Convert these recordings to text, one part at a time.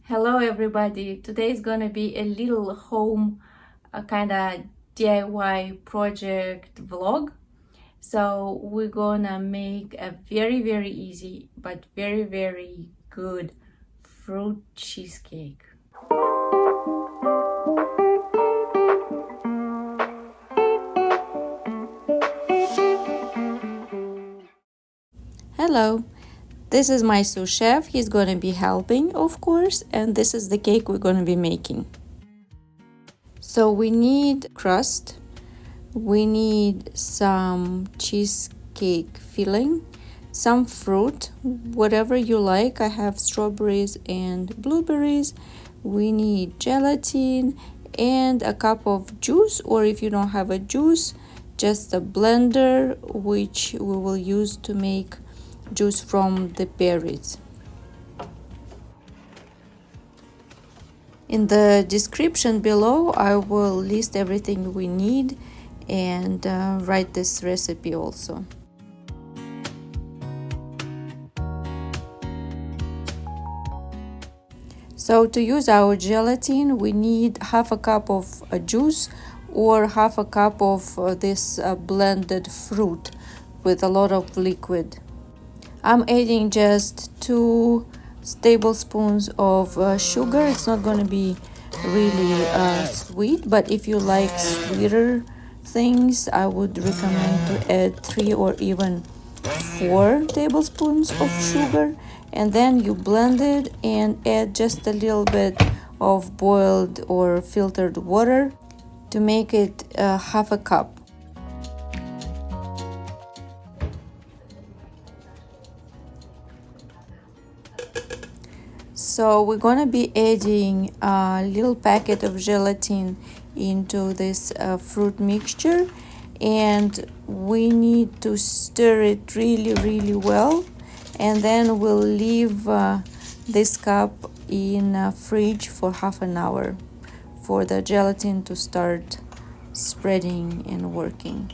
Hello everybody, today is gonna be a little home kind of DIY project vlog. So we're gonna make a very easy but very good fruit cheesecake. Hello, this is my sous chef. He's gonna be helping, of course, and this is the cake we're gonna be making. So we need crust, we need some cheesecake filling, some fruit, whatever you like. I have strawberries and blueberries. We need gelatin and a cup of juice, or if you don't have a juice, just a blender, which we will use to make juice from the berries. In the description below, I will list everything we need and write this recipe also. So to use our gelatin, we need half a cup of juice or half a cup of this blended fruit with a lot of liquid. I'm adding just 2 tablespoons of sugar. It's not going to be really sweet, but if you like sweeter things, I would recommend to add 3 or even 4 tablespoons of sugar, and then you blend it and add just a little bit of boiled or filtered water to make it half a cup. So we're gonna be adding a little packet of gelatin into this fruit mixture, and we need to stir it really well, and then we'll leave this cup in fridge for half an hour for the gelatin to start spreading and working.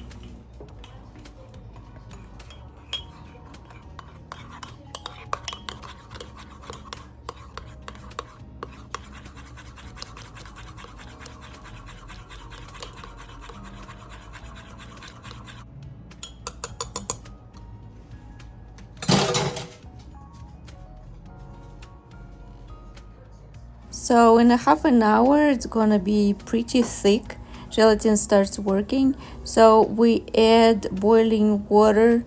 So in a half an hour, it's gonna be pretty thick. Gelatin starts working. So we add boiling water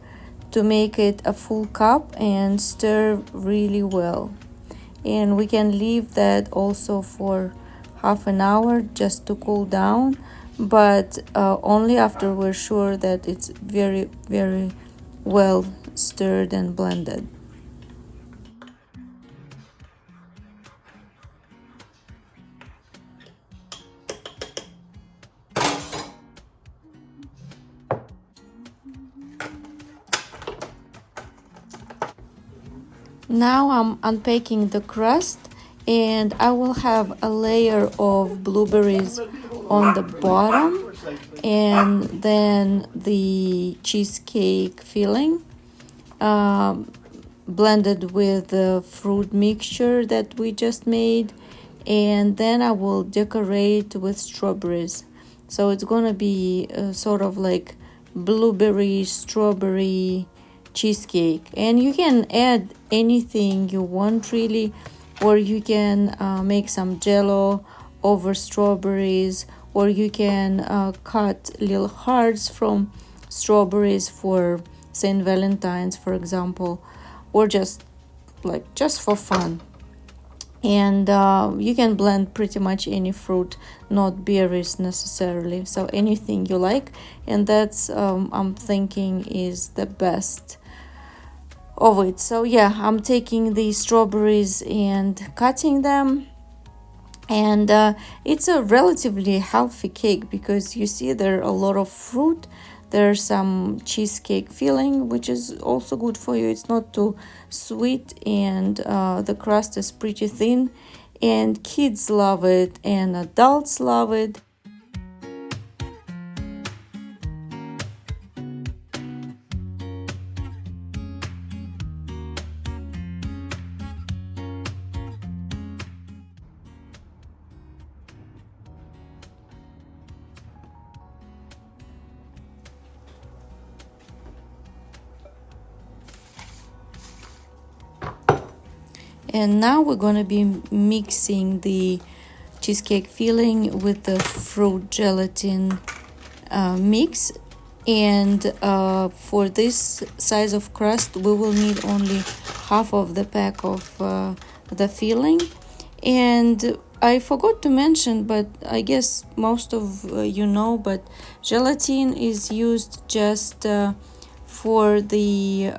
to make it a full cup and stir really well. And we can leave that also for half an hour just to cool down, but only after we're sure that it's very well stirred and blended. Now I'm unpacking the crust, and I will have a layer of blueberries on the bottom and then the cheesecake filling blended with the fruit mixture that we just made, and then I will decorate with strawberries. So it's gonna be sort of like blueberry strawberry cheesecake, and you can add anything you want really, or you can make some jello over strawberries, or you can cut little hearts from strawberries for St Valentines, for example, or just for fun. And you can blend pretty much any fruit, not berries necessarily, so anything you like, and that's I'm thinking is the best of it. So yeah, I'm taking the strawberries and cutting them, and it's a relatively healthy cake because you see there are a lot of fruit. There's some cheesecake filling, which is also good for you. It's not too sweet, and the crust is pretty thin, and kids love it and adults love it. And now we're going to be mixing the cheesecake filling with the fruit gelatin mix. And for this size of crust, we will need only half of the pack of the filling. And I forgot to mention, but I guess most of you know, but gelatin is used just for the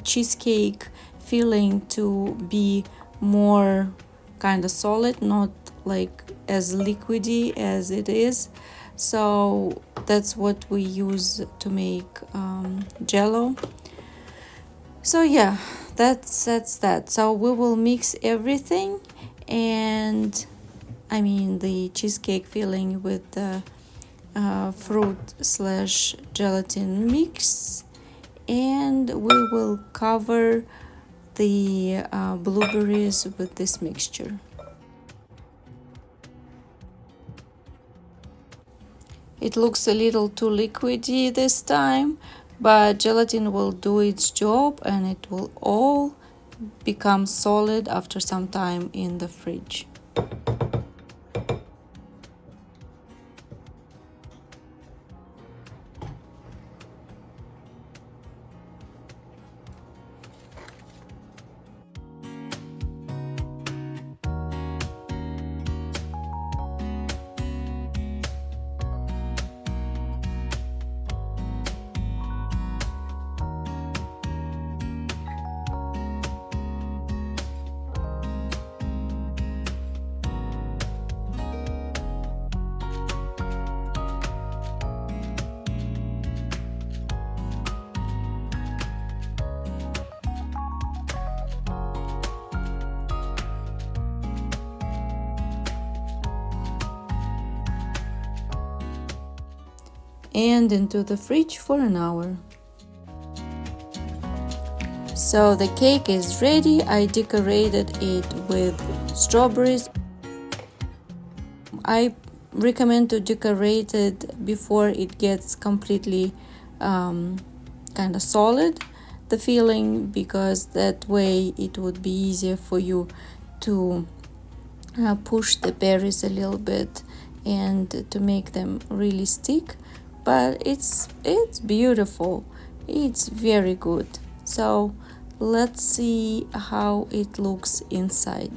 cheesecake filling to be more kind of solid, not like as liquidy as it is. So that's what we use to make jello. So yeah, that's that. So we will mix everything, and I mean the cheesecake filling with the fruit slash gelatin mix, and we will cover the blueberries with this mixture. It looks a little too liquidy this time, but gelatin will do its job and it will all become solid after some time in the fridge. And into the fridge for an hour. So the cake is ready. I decorated it with strawberries. I recommend to decorate it before it gets completely kind of solid, the filling, because that way it would be easier for you to push the berries a little bit and to make them really stick. But it's beautiful, it's very good. So let's see how it looks inside.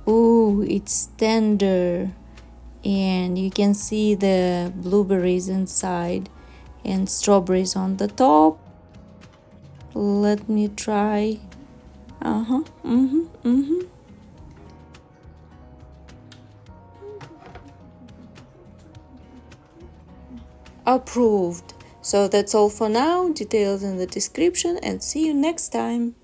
Ooh, it's tender, and you can see the blueberries inside and strawberries on the top. Let me try. Approved. So that's all for now. Details in the description, and see you next time.